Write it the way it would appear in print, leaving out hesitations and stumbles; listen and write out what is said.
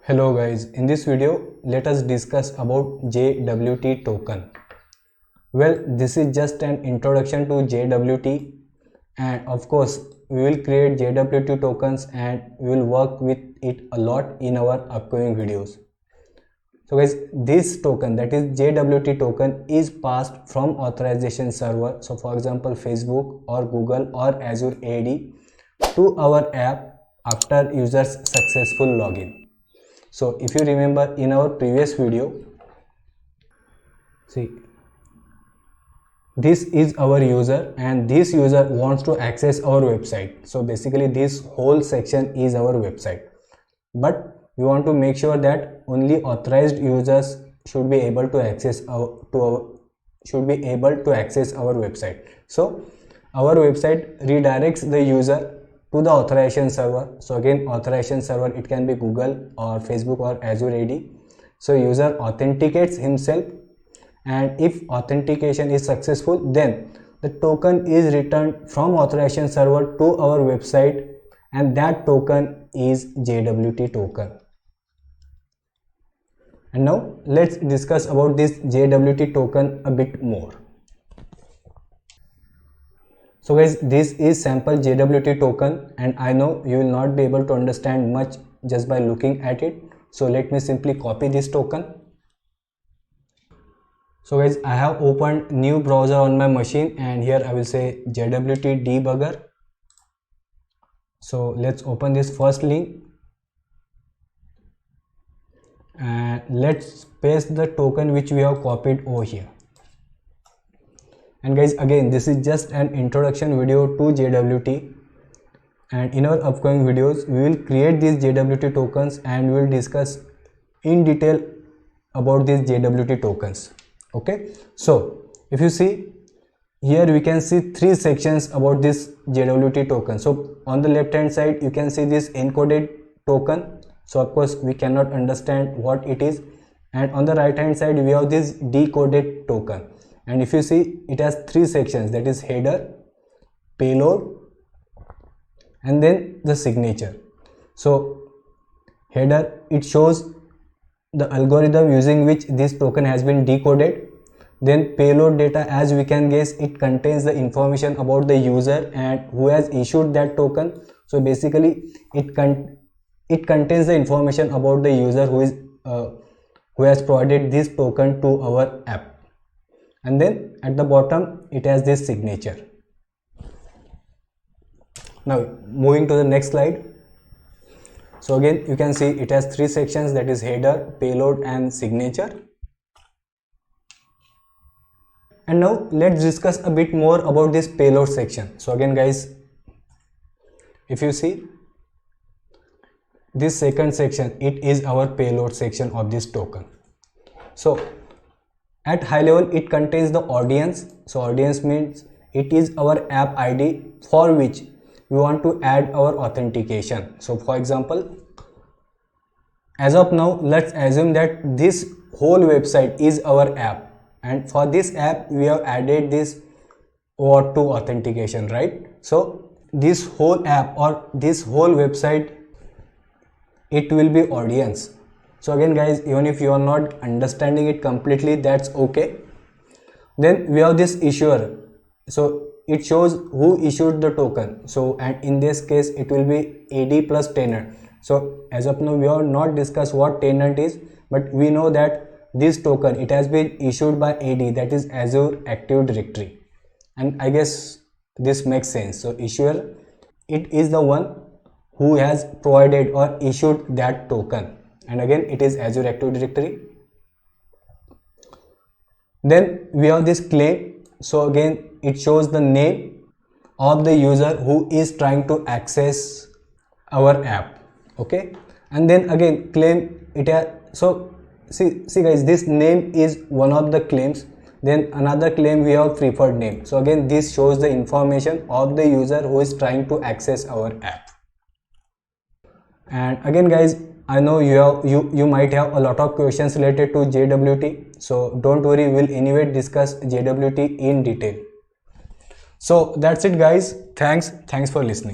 Hello guys, in this video let us discuss about JWT token. Well, this is just an introduction to JWT, and of course we will create JWT tokens and we will work with it a lot in our upcoming videos. So guys, this token, that is JWT token, is passed from authorization server, so for example Facebook or Google or Azure AD, to our app after user's successful login. So if you remember in our previous video, see, this is our user and this user wants to access our website. So basically this whole section is our website, but we want to make sure that only authorized users should be able to access our website. So our website redirects the user to the authorization server. So again, authorization server, it can be Google or Facebook or Azure AD. So user authenticates himself, and if authentication is successful, then the token is returned from authorization server to our website, and that token is JWT token. And now let's discuss about this JWT token a bit more. So guys, this is sample JWT token, and I know you will not be able to understand much just by looking at it. So let me simply copy this token. So guys, I have opened new browser on my machine, and here I will say JWT debugger. So let's open this first link and let's paste the token which we have copied over here. And guys, again, this is just an introduction video to JWT, and in our upcoming videos we will create these JWT tokens and we will discuss in detail about these JWT tokens. Okay, so if you see here, we can see three sections about this JWT token. So on the left hand side you can see this encoded token, so of course we cannot understand what it is, and on the right hand side we have this decoded token. And if you see, it has three sections, that is header, payload, and then the signature. So header, it shows the algorithm using which this token has been decoded. Then payload data, as we can guess, it contains the information about the user and who has issued that token. So basically it contains the information about the user who has provided this token to our app. And then at the bottom it has this signature. Now moving to the next slide. So again, you can see it has three sections, that is header, payload and signature. And now let's discuss a bit more about this payload section. So again guys, if you see this second section, it is our payload section of this token. So at high level it contains the audience. So audience means it is our app ID for which we want to add our authentication. So for example, as of now, let's assume that this whole website is our app, and for this app we have added this OAuth2 authentication, right? So this whole app or this whole website, it will be audience. So again guys, even if you are not understanding it completely, that's okay. Then we have this issuer, so it shows who issued the token. So and in this case it will be AD plus tenant. So as of now we have not discussed what tenant is, but we know that this token, it has been issued by AD, that is Azure Active Directory, and I guess this makes sense. So issuer, it is the one who has provided or issued that token, and again it is Azure Active Directory. Then we have this claim. So again it shows the name of the user who is trying to access our app. Okay, and then again claim, it has, so see guys, this name is one of the claims. Then another claim, we have preferred name. So again this shows the information of the user who is trying to access our app. And again guys, I know you might have a lot of questions related to JWT, so don't worry, we'll anyway discuss JWT in detail. So that's it guys, thanks for listening.